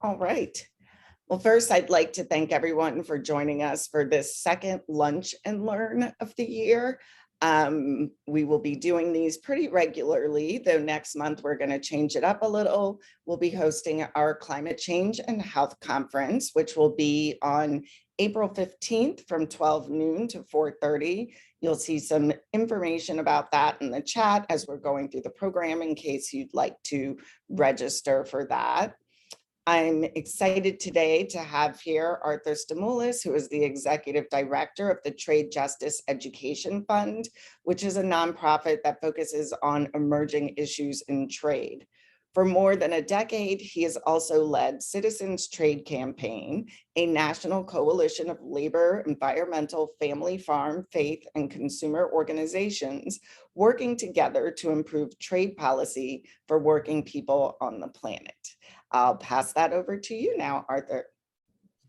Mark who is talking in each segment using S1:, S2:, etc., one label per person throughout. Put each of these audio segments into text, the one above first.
S1: All right. Well, first, I'd like to thank everyone for joining us for this second lunch and learn of the year. We will be doing these pretty regularly, though next month we're going to change it up a little. We'll be hosting our Climate Change and Health Conference, which will be on April 15th from 12 noon to 4:30. You'll see some information about that in the chat as we're going through the program in case you'd like to register for that. I'm excited today to have here Arthur Stamoulis, who is the Executive Director of the Trade Justice Education Fund, which is a nonprofit that focuses on emerging issues in trade. For more than a decade, he has also led Citizens Trade Campaign, a national coalition of labor, environmental, family, farm, faith, and consumer organizations working together to improve trade policy for working people on the planet. I'll pass that over to you now, Arthur.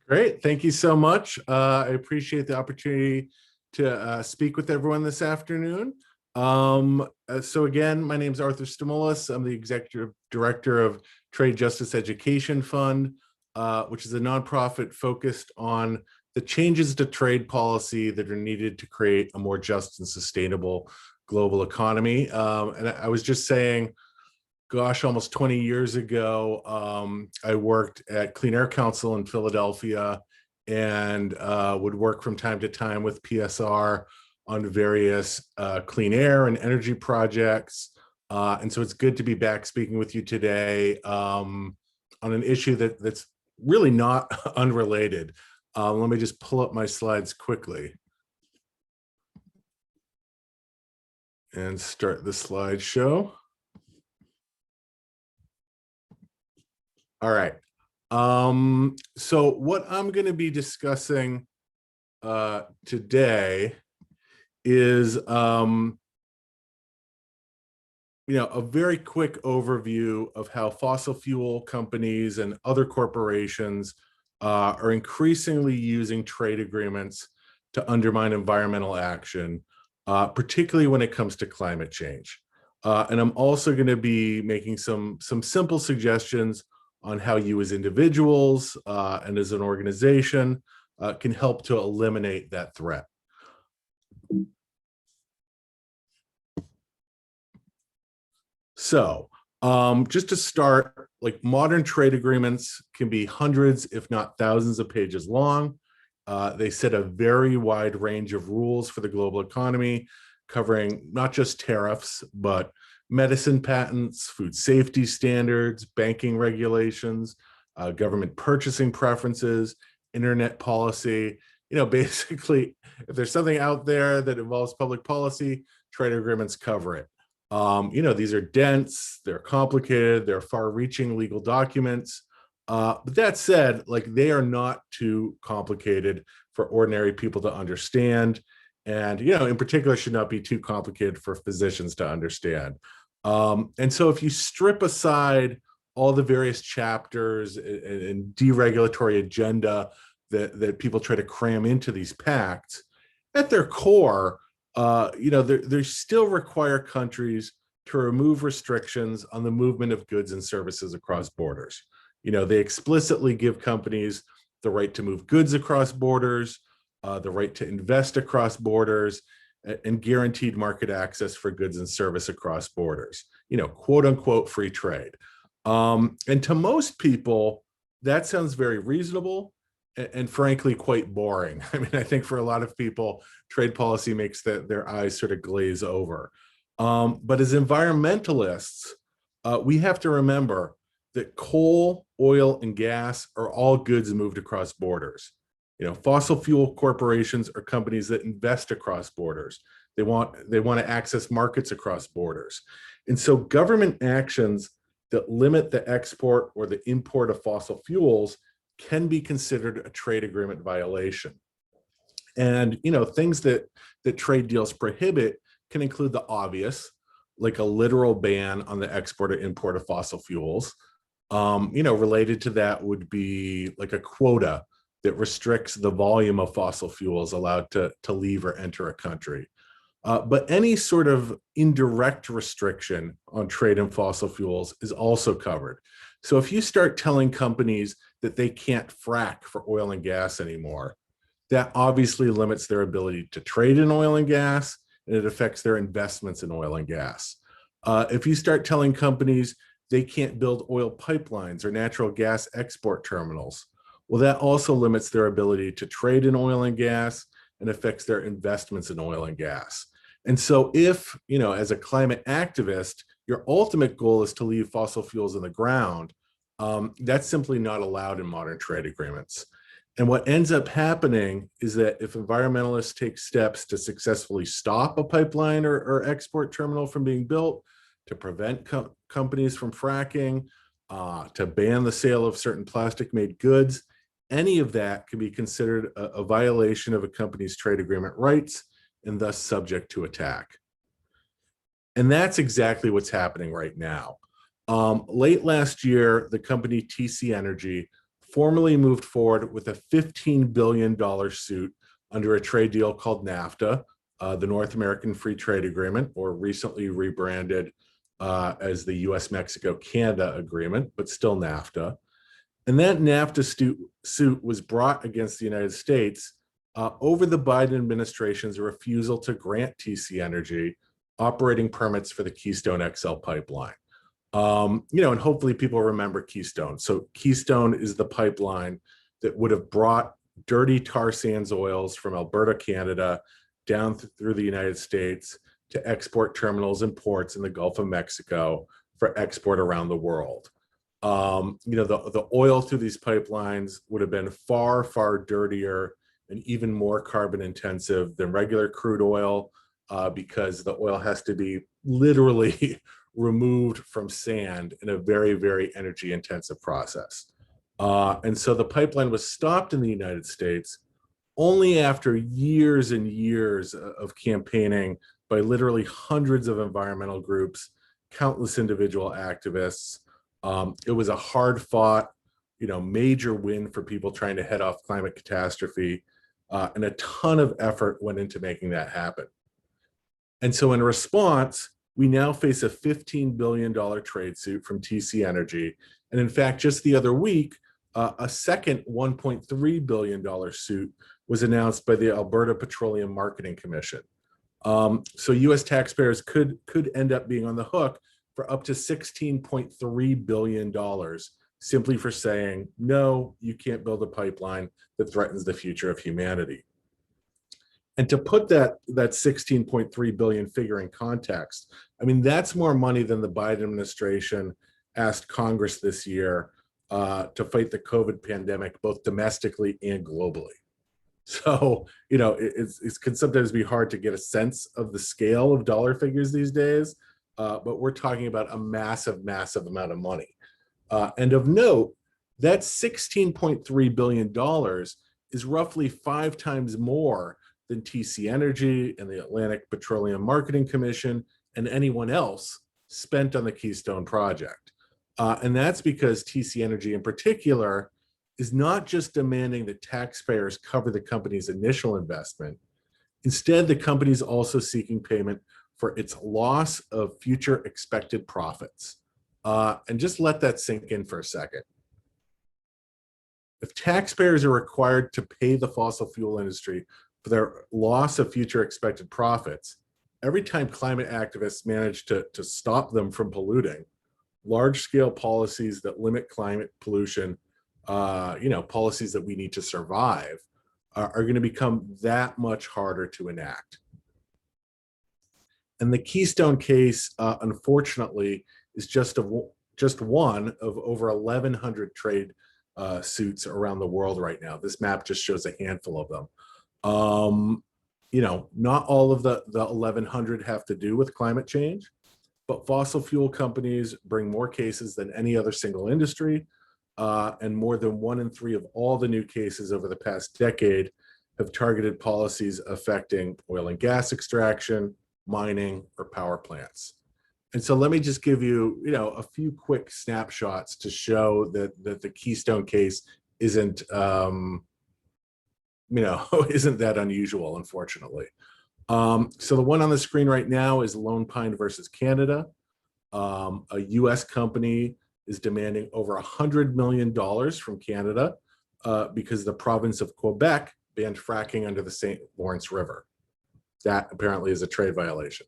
S2: Great. Thank you so much. I appreciate the opportunity to speak with everyone this afternoon. So again, my name is Arthur Stamoulis. I'm the Executive Director of Trade Justice Education Fund, which is a nonprofit focused on the changes to trade policy that are needed to create a more just and sustainable global economy. And I was just saying, gosh, almost 20 years ago, I worked at Clean Air Council in Philadelphia and would work from time to time with PSR on various clean air and energy projects. And so it's good to be back speaking with you today on an issue that's really not unrelated. Let me just pull up my slides quickly and start the slideshow. All right. So what I'm going to be discussing today is, a very quick overview of how fossil fuel companies and other corporations are increasingly using trade agreements to undermine environmental action, particularly when it comes to climate change. And I'm also going to be making some simple suggestions on how you as individuals and as an organization can help to eliminate that threat. So just to start, like modern trade agreements can be hundreds, if not thousands of pages long. They set a very wide range of rules for the global economy, covering not just tariffs, but medicine patents, food safety standards, banking regulations, government purchasing preferences, internet policy. Basically, if there's something out there that involves public policy, trade agreements cover it. These are dense, they're complicated, they're far-reaching legal documents. But that said, they are not too complicated for ordinary people to understand. And, in particular, should not be too complicated for physicians to understand. And so if you strip aside all the various chapters and deregulatory agenda that people try to cram into these pacts, at their core, they still require countries to remove restrictions on the movement of goods and services across borders. They explicitly give companies the right to move goods across borders, the right to invest across borders, and guaranteed market access for goods and service across borders, quote unquote free trade. And to most people, that sounds very reasonable and frankly quite boring. I mean, I think for a lot of people, trade policy makes their eyes sort of glaze over. But as environmentalists, we have to remember that coal, oil, and gas are all goods moved across borders. Fossil fuel corporations are companies that invest across borders. They want to access markets across borders. And so government actions that limit the export or the import of fossil fuels can be considered a trade agreement violation. And, things that trade deals prohibit can include the obvious, like a literal ban on the export or import of fossil fuels. Related to that would be like a quota that restricts the volume of fossil fuels allowed to leave or enter a country. But any sort of indirect restriction on trade in fossil fuels is also covered. So if you start telling companies that they can't frack for oil and gas anymore, that obviously limits their ability to trade in oil and gas, and it affects their investments in oil and gas. If you start telling companies they can't build oil pipelines or natural gas export terminals, well, that also limits their ability to trade in oil and gas and affects their investments in oil and gas. And so if, as a climate activist, your ultimate goal is to leave fossil fuels in the ground, that's simply not allowed in modern trade agreements. And what ends up happening is that if environmentalists take steps to successfully stop a pipeline or export terminal from being built, to prevent companies from fracking, to ban the sale of certain plastic-made goods, any of that can be considered a violation of a company's trade agreement rights and thus subject to attack. And that's exactly what's happening right now. Late last year, the company TC Energy formally moved forward with a $15 billion suit under a trade deal called NAFTA, the North American Free Trade Agreement, or recently rebranded as the US-Mexico-Canada Agreement, but still NAFTA. And that NAFTA suit was brought against the United States over the Biden administration's refusal to grant TC Energy operating permits for the Keystone XL pipeline. And hopefully people remember Keystone. So Keystone is the pipeline that would have brought dirty tar sands oils from Alberta, Canada, down through the United States to export terminals and ports in the Gulf of Mexico for export around the world. The oil through these pipelines would have been far, far dirtier and even more carbon intensive than regular crude oil because the oil has to be literally removed from sand in a very, very energy intensive process. And so the pipeline was stopped in the United States only after years and years of campaigning by literally hundreds of environmental groups, countless individual activists. It was a hard fought, major win for people trying to head off climate catastrophe, and a ton of effort went into making that happen. And so in response, we now face a $15 billion trade suit from TC Energy. And in fact, just the other week, a second $1.3 billion suit was announced by the Alberta Petroleum Marketing Commission. So US taxpayers could end up being on the hook for up to $16.3 billion simply for saying, no, you can't build a pipeline that threatens the future of humanity. And to put that $16.3 billion figure in context, I mean, that's more money than the Biden administration asked Congress this year to fight the COVID pandemic, both domestically and globally. So, it can sometimes be hard to get a sense of the scale of dollar figures these days, but we're talking about a massive, massive amount of money. And of note, that $16.3 billion is roughly 5 times more than TC Energy and the Atlantic Petroleum Marketing Commission and anyone else spent on the Keystone project. And that's because TC Energy in particular is not just demanding that taxpayers cover the company's initial investment. Instead, the company is also seeking payment for its loss of future expected profits. And just let that sink in for a second. If taxpayers are required to pay the fossil fuel industry for their loss of future expected profits, every time climate activists manage to stop them from polluting, large-scale policies that limit climate pollution, policies that we need to survive, are going to become that much harder to enact. And the Keystone case, unfortunately, is just one of over 1,100 trade suits around the world right now. This map just shows a handful of them. Not all of the 1,100 have to do with climate change, but fossil fuel companies bring more cases than any other single industry, and more than 1 in 3 of all the new cases over the past decade have targeted policies affecting oil and gas extraction, mining, or power plants. And so let me just give you, a few quick snapshots to show that the Keystone case isn't, isn't that unusual, unfortunately. So the one on the screen right now is Lone Pine versus Canada. A US company is demanding over $100 million from Canada because the province of Quebec banned fracking under the St. Lawrence River. That apparently is a trade violation.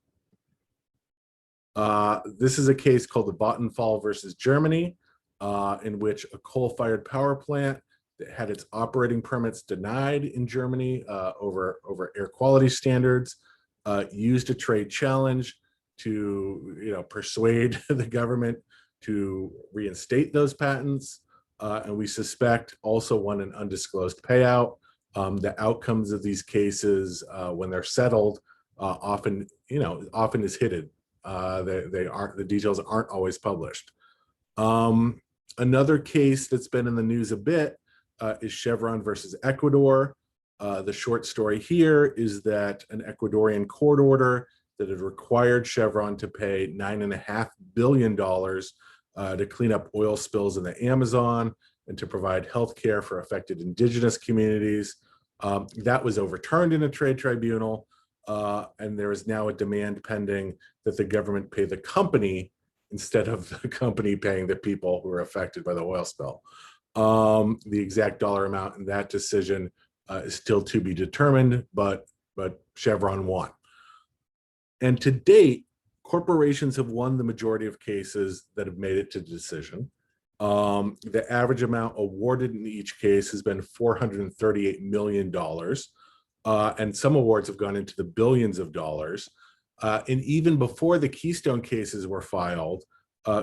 S2: This is a case called the Vattenfall versus Germany, in which a coal-fired power plant that had its operating permits denied in Germany over air quality standards used a trade challenge to persuade the government to reinstate those patents, and we suspect also won an undisclosed payout. The outcomes of these cases, when they're settled, often is hidden. The details aren't always published. Another case that's been in the news a bit is Chevron versus Ecuador. The short story here is that an Ecuadorian court order that had required Chevron to pay $9.5 billion to clean up oil spills in the Amazon and to provide health care for affected indigenous communities. That was overturned in a trade tribunal, and there is now a demand pending that the government pay the company instead of the company paying the people who are affected by the oil spill. The exact dollar amount in that decision is still to be determined, but Chevron won. And to date, corporations have won the majority of cases that have made it to decision. The average amount awarded in each case has been $438 million, and some awards have gone into the billions of dollars. And even before the Keystone cases were filed,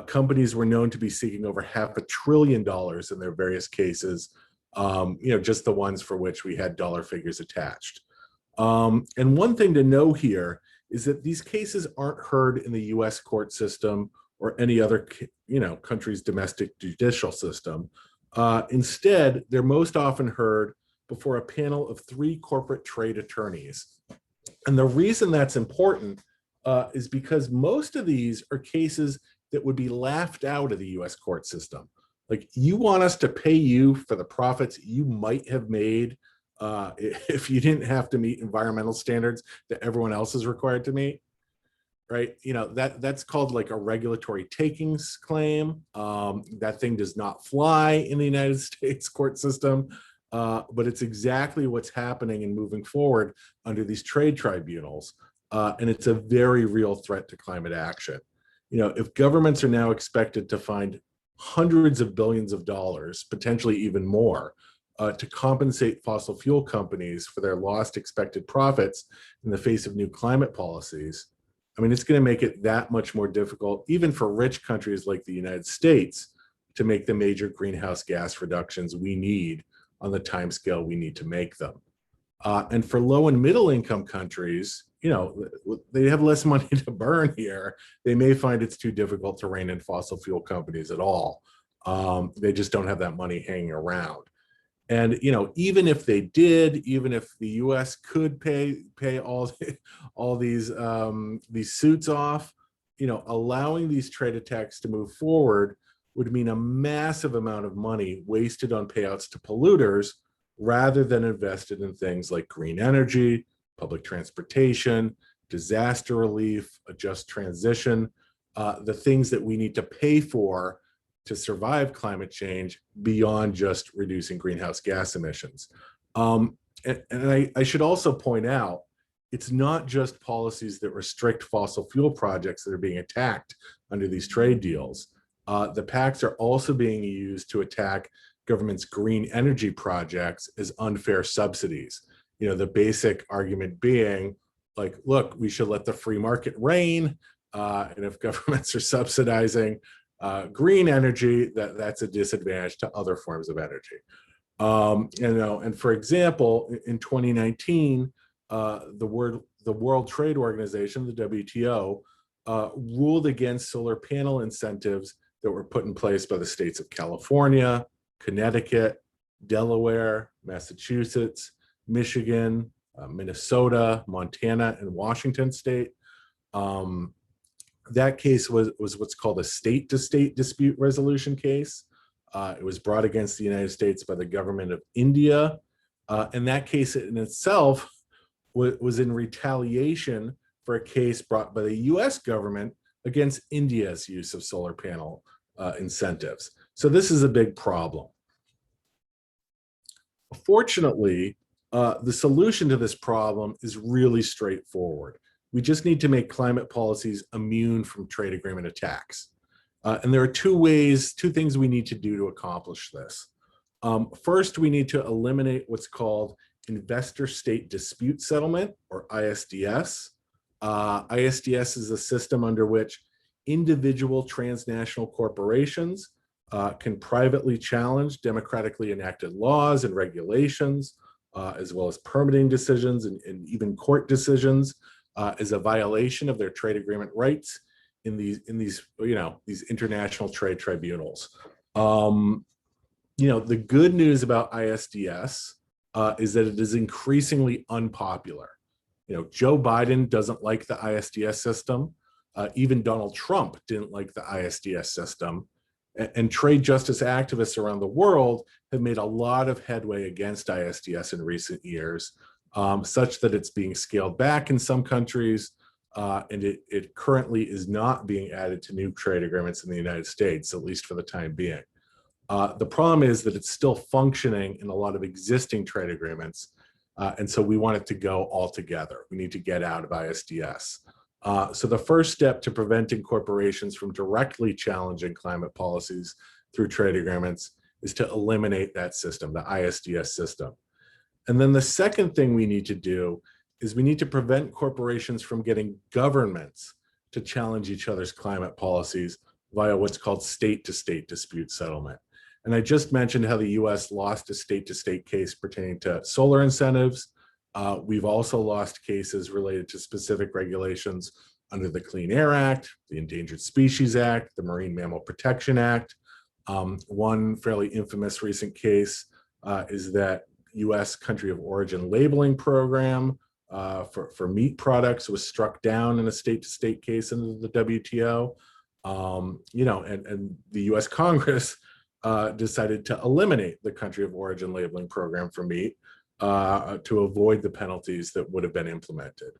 S2: companies were known to be seeking over $500 billion in their various cases, just the ones for which we had dollar figures attached. And one thing to know here is that these cases aren't heard in the US court system or any other country's domestic judicial system. Instead, they're most often heard before a panel of 3 corporate trade attorneys. And the reason that's important is because most of these are cases that would be laughed out of the US court system. Like, you want us to pay you for the profits you might have made if you didn't have to meet environmental standards that everyone else is required to meet, right? That's called like a regulatory takings claim. That thing does not fly in the United States court system, but it's exactly what's happening and moving forward under these trade tribunals. And it's a very real threat to climate action. If governments are now expected to find hundreds of billions of dollars, potentially even more, to compensate fossil fuel companies for their lost expected profits in the face of new climate policies, I mean, it's going to make it that much more difficult, even for rich countries like the United States, to make the major greenhouse gas reductions we need on the timescale we need to make them. And for low and middle income countries, they have less money to burn here. They may find it's too difficult to rein in fossil fuel companies at all. They just don't have that money hanging around. And even if they did, even if the U.S. could pay all these suits off, allowing these trade attacks to move forward would mean a massive amount of money wasted on payouts to polluters rather than invested in things like green energy, public transportation, disaster relief, a just transition, the things that we need to pay for to survive climate change beyond just reducing greenhouse gas emissions. And I should also point out, it's not just policies that restrict fossil fuel projects that are being attacked under these trade deals. The pacts are also being used to attack government's green energy projects as unfair subsidies. The basic argument being like, look, we should let the free market reign. And if governments are subsidizing green energy, that's a disadvantage to other forms of energy. And for example, in 2019, the World Trade Organization, the WTO, ruled against solar panel incentives that were put in place by the states of California, Connecticut, Delaware, Massachusetts, Michigan, Minnesota, Montana, and Washington state. That case was what's called a state-to-state dispute resolution case. It was brought against the United States by the government of India. And that case in itself was in retaliation for a case brought by the US government against India's use of solar panel incentives. So this is a big problem. Fortunately, the solution to this problem is really straightforward. We just need to make climate policies immune from trade agreement attacks. And there are two things we need to do to accomplish this. First, we need to eliminate what's called investor state dispute settlement, or ISDS. ISDS is a system under which individual transnational corporations can privately challenge democratically enacted laws and regulations, as well as permitting decisions and even court decisions, as a violation of their trade agreement rights in these international trade tribunals. The good news about ISDS is that it is increasingly unpopular. Joe Biden doesn't like the ISDS system. Even Donald Trump didn't like the ISDS system. And trade justice activists around the world have made a lot of headway against ISDS in recent years, such that it's being scaled back in some countries, and it currently is not being added to new trade agreements in the United States, at least for the time being. The problem is that it's still functioning in a lot of existing trade agreements, and so we want it to go altogether. We need to get out of ISDS. So the first step to preventing corporations from directly challenging climate policies through trade agreements is to eliminate that system, the ISDS system. And then the second thing we need to do is we need to prevent corporations from getting governments to challenge each other's climate policies via what's called state-to-state dispute settlement. And I just mentioned how the US lost a state-to-state case pertaining to solar incentives. We've also lost cases related to specific regulations under the Clean Air Act, the Endangered Species Act, the Marine Mammal Protection Act. One fairly infamous recent case is that US country of origin labeling program for meat products was struck down in a state-to-state case under the WTO. And the US Congress decided to eliminate the country of origin labeling program for meat to avoid the penalties that would have been implemented.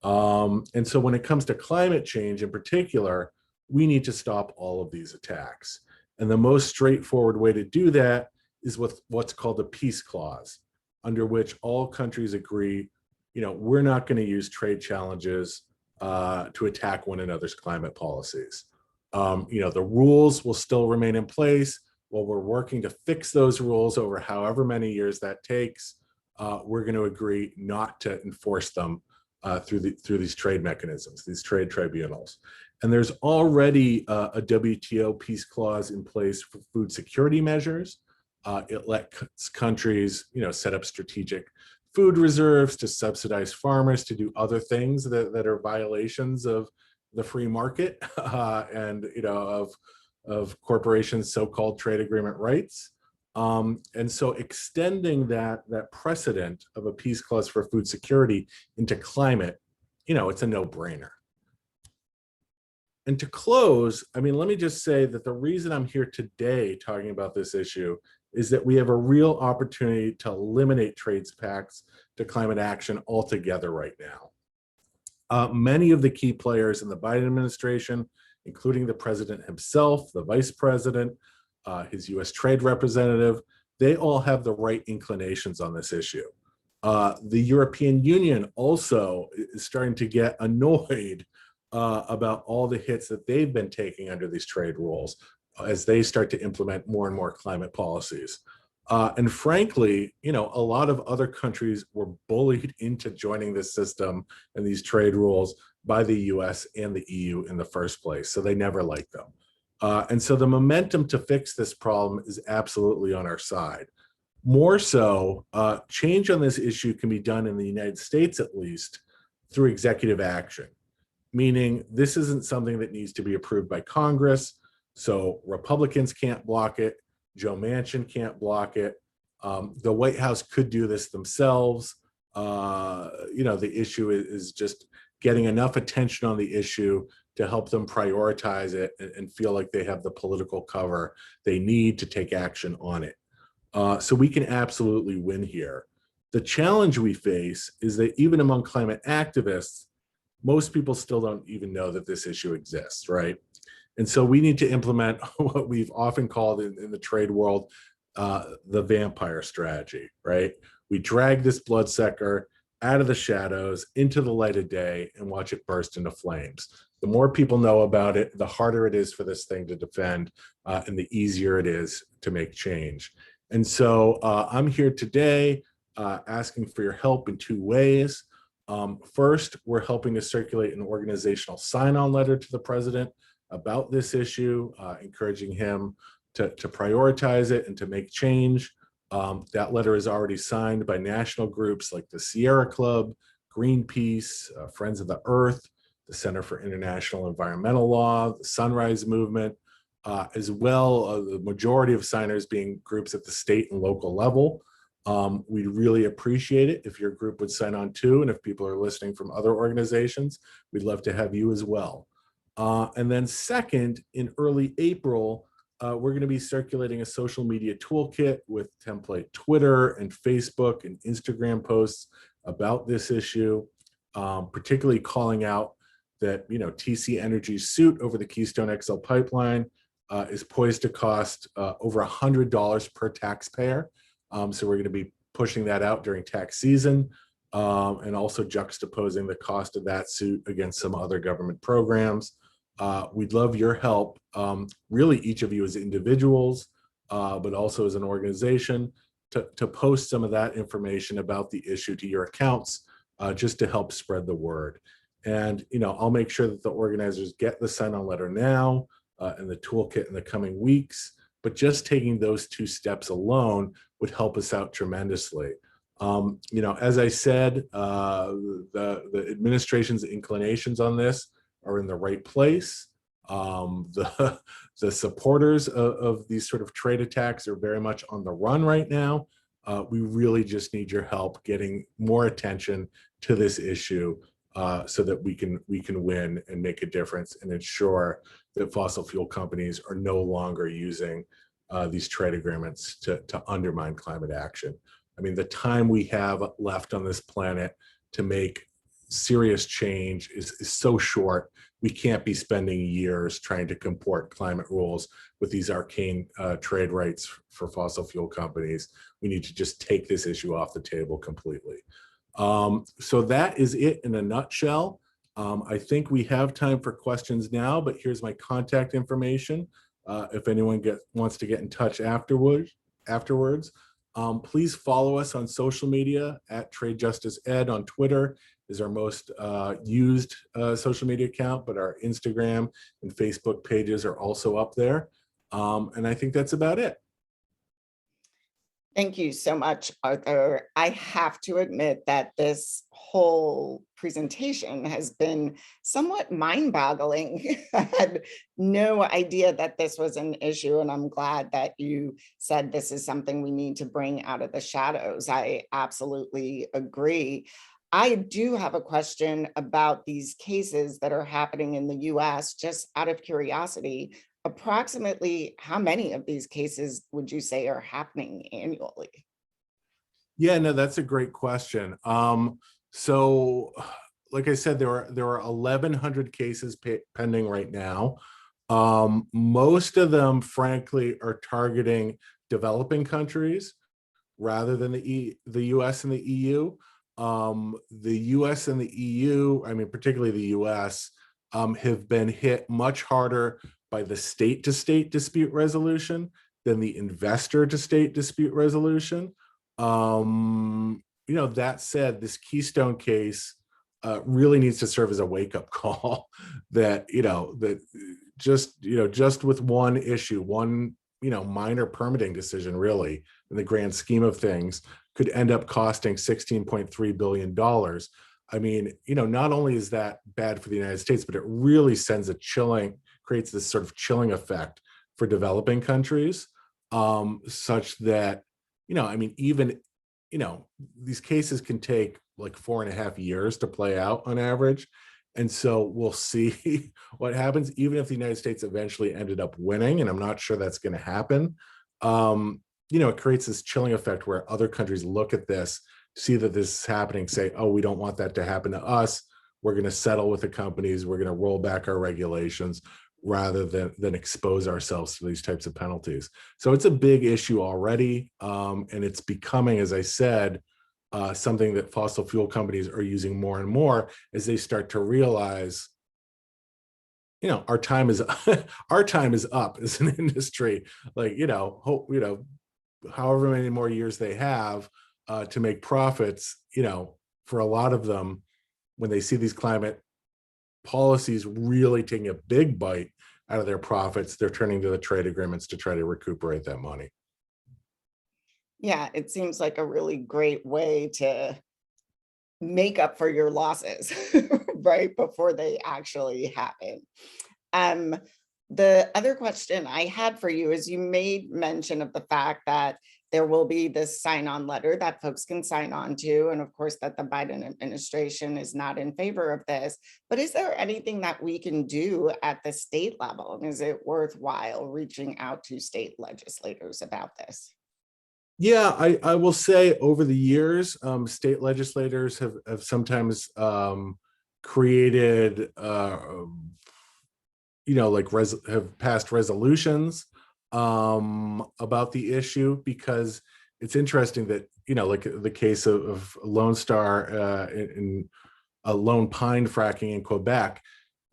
S2: And so when it comes to climate change in particular, we need to stop all of these attacks. And the most straightforward way to do that is with what's called a peace clause, under which all countries agree, we're not going to use trade challenges to attack one another's climate policies. The rules will still remain in place. While we're working to fix those rules over however many years that takes, we're going to agree not to enforce them through these trade mechanisms, these trade tribunals. And there's already a WTO peace clause in place for food security measures. It lets countries, set up strategic food reserves to subsidize farmers to do other things that are violations of the free market and of corporations' so-called trade agreement rights. And so extending that precedent of a peace clause for food security into climate, it's a no-brainer. And to close, let me just say that the reason I'm here today talking about this issue is that we have a real opportunity to eliminate trade pacts to climate action altogether right now. Many of the key players in the Biden administration, including the president himself, the vice president, his US trade representative, they all have the right inclinations on this issue. The European Union also is starting to get annoyed about all the hits that they've been taking under these trade rules as they start to implement more and more climate policies. And frankly, a lot of other countries were bullied into joining this system and these trade rules by the US and the EU in the first place, so they never liked them. And so the momentum to fix this problem is absolutely on our side. More so, change on this issue can be done in the United States, at least, through executive action, meaning this isn't something that needs to be approved by Congress, so Republicans can't block it, Joe Manchin can't block it. The White House could do this themselves. The issue is just getting enough attention on the issue to help them prioritize it and feel like they have the political cover they need to take action on it. So we can absolutely win here. The challenge we face is that even among climate activists, most people still don't even know that this issue exists, right? And so we need to implement what we've often called in the trade world, the vampire strategy, right? We drag this bloodsucker out of the shadows into the light of day and watch it burst into flames. The more people know about it, the harder it is for this thing to defend, and the easier it is to make change. And so I'm here today asking for your help in two ways. First, we're helping to circulate an organizational sign-on letter to the president about this issue, encouraging him to prioritize it and to make change. That letter is already signed by national groups like the Sierra Club, Greenpeace, Friends of the Earth, the Center for International Environmental Law, the Sunrise Movement, as well the majority of signers being groups at the state and local level. We'd really appreciate it if your group would sign on too, and if people are listening from other organizations, we'd love to have you as well. And then second, in early April, we're going to be circulating a social media toolkit with template Twitter and Facebook and Instagram posts about this issue, particularly calling out that, TC Energy's suit over the Keystone XL pipeline is poised to cost over $100 per taxpayer. So we're going to be pushing that out during tax season, and also juxtaposing the cost of that suit against some other government programs. We'd love your help, really each of you as individuals, but also as an organization, to post some of that information about the issue to your accounts, just to help spread the word. And, I'll make sure that the organizers get the sign-on letter now and the toolkit in the coming weeks, but just taking those two steps alone would help us out tremendously. As I said, the administration's inclinations on this are in the right place. The supporters of these sort of trade attacks are very much on the run right now. We really just need your help getting more attention to this issue, so that we can win and make a difference and ensure that fossil fuel companies are no longer using these trade agreements to undermine climate action. I mean, the time we have left on this planet to make serious change is so short. We can't be spending years trying to comport climate rules with these arcane trade rights for fossil fuel companies. We need to just take this issue off the table completely. So that is it in a nutshell. I think we have time for questions now, but here's my contact information. If anyone wants to get in touch afterwards, please follow us on social media at Trade Justice Ed on Twitter is our most used social media account, but our Instagram and Facebook pages are also up there. And I think that's about it.
S1: Thank you so much, Arthur. I have to admit that this whole presentation has been somewhat mind-boggling. I had no idea that this was an issue, and I'm glad that you said this is something we need to bring out of the shadows. I absolutely agree. I do have a question about these cases that are happening in the US, just out of curiosity. Approximately how many of these cases would you say are happening annually?
S2: Yeah, no, that's a great question. So like I said, there are 1,100 cases pending right now. Most of them, frankly, are targeting developing countries rather than the US and the EU. The US and the EU, I mean, particularly the US, have been hit much harder by the state-to-state dispute resolution than the investor-to-state dispute resolution. That said, this Keystone case really needs to serve as a wake-up call that, just with one issue, one, minor permitting decision, really, in the grand scheme of things, could end up costing $16.3 billion. I mean, not only is that bad for the United States, but it really creates this sort of chilling effect for developing countries, such that, even, these cases can take like 4.5 years to play out on average. And so we'll see what happens, even if the United States eventually ended up winning, and I'm not sure that's going to happen. It creates this chilling effect where other countries look at this, see that this is happening, say, oh, we don't want that to happen to us. we're going to settle with the companies, we're going to roll back our regulations rather than expose ourselves to these types of penalties. So it's a big issue already, and it's becoming, as I said, something that fossil fuel companies are using more and more as they start to realize, our time is our time is up as an industry. Like, however many more years they have to make profits, for a lot of them, when they see these climate policies really taking a big bite out of their profits, they're turning to the trade agreements to try to recuperate that money.
S1: Yeah, it seems like a really great way to make up for your losses right before they actually happen. Um, the other question I had for you is, you made mention of the fact that there will be this sign-on letter that folks can sign on to, and of course that the Biden administration is not in favor of this. But is there anything that we can do at the state level? And is it worthwhile reaching out to state legislators about this?
S2: Yeah, I will say over the years, state legislators have sometimes created, have passed resolutions about the issue, because it's interesting that, like the case of Lone Star in Lone Pine fracking in Quebec,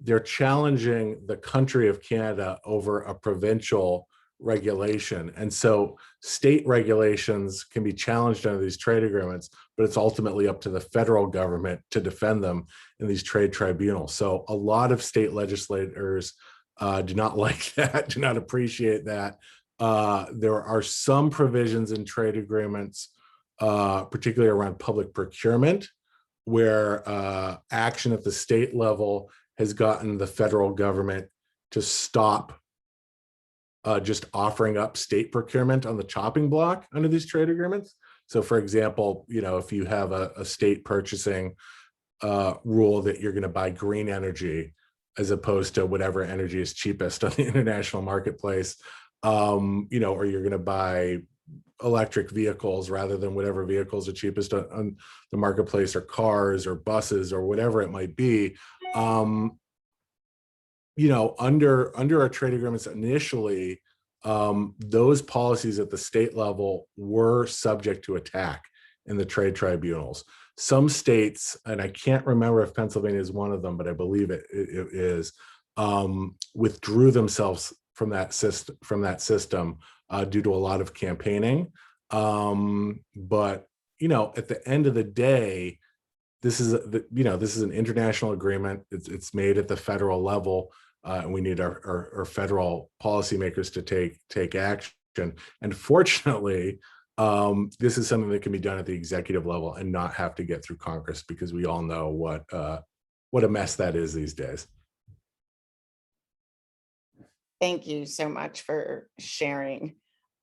S2: they're challenging the country of Canada over a provincial regulation. And so state regulations can be challenged under these trade agreements, but it's ultimately up to the federal government to defend them in these trade tribunals. So a lot of state legislators do not like that, do not appreciate that. There are some provisions in trade agreements, particularly around public procurement, where action at the state level has gotten the federal government to stop just offering up state procurement on the chopping block under these trade agreements. So for example, if you have a state purchasing rule that you're going to buy green energy as opposed to whatever energy is cheapest on the international marketplace, or you're going to buy electric vehicles rather than whatever vehicles are cheapest on the marketplace, or cars or buses or whatever it might be. Under our trade agreements initially, those policies at the state level were subject to attack in the trade tribunals. Some states, and I can't remember if Pennsylvania is one of them, but I believe it is, withdrew themselves from that system due to a lot of campaigning. But at the end of the day, this is an international agreement. It's made at the federal level, and we need our federal policymakers to take action. And fortunately, this is something that can be done at the executive level and not have to get through Congress, because we all know what a mess that is these days.
S1: Thank you so much for sharing.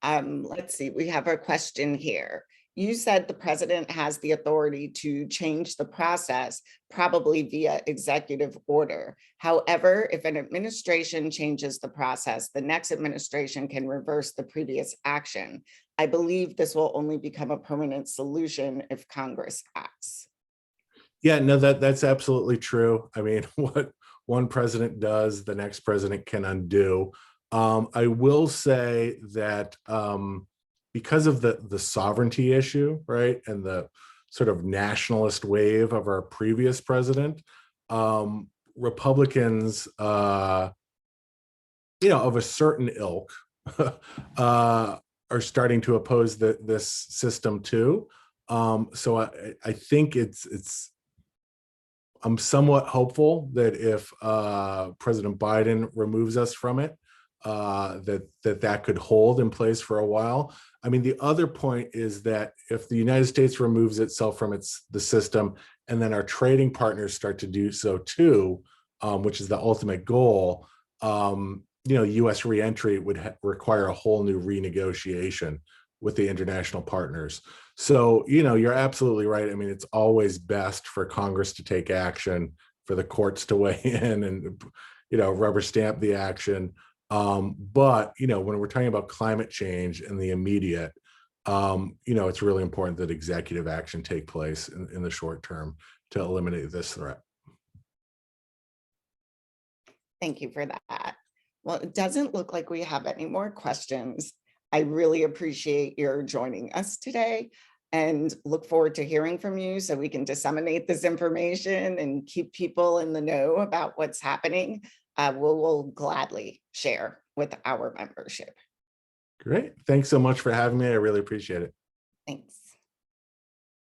S1: Let's see, we have a question here. You said the president has the authority to change the process, probably via executive order. However, if an administration changes the process, the next administration can reverse the previous action. I believe this will only become a permanent solution if Congress acts.
S2: Yeah, no, that's absolutely true. I mean, what one president does, the next president can undo. I will say that because of the sovereignty issue, right, and the sort of nationalist wave of our previous president, Republicans, of a certain ilk, are starting to oppose this system too. So I think I'm somewhat hopeful that if President Biden removes us from it, that could hold in place for a while. I mean, the other point is that if the United States removes itself from the system, and then our trading partners start to do so too, which is the ultimate goal, U.S. reentry would require a whole new renegotiation with the international partners. So, you're absolutely right. I mean, it's always best for Congress to take action, for the courts to weigh in and, rubber stamp the action. But, when we're talking about climate change in the immediate, it's really important that executive action take place in the short term to eliminate this threat.
S1: Thank you for that. Well, it doesn't look like we have any more questions. I really appreciate your joining us today and look forward to hearing from you so we can disseminate this information and keep people in the know about what's happening. We'll gladly share with our membership.
S2: Great. Thanks so much for having me. I really appreciate it.
S1: Thanks.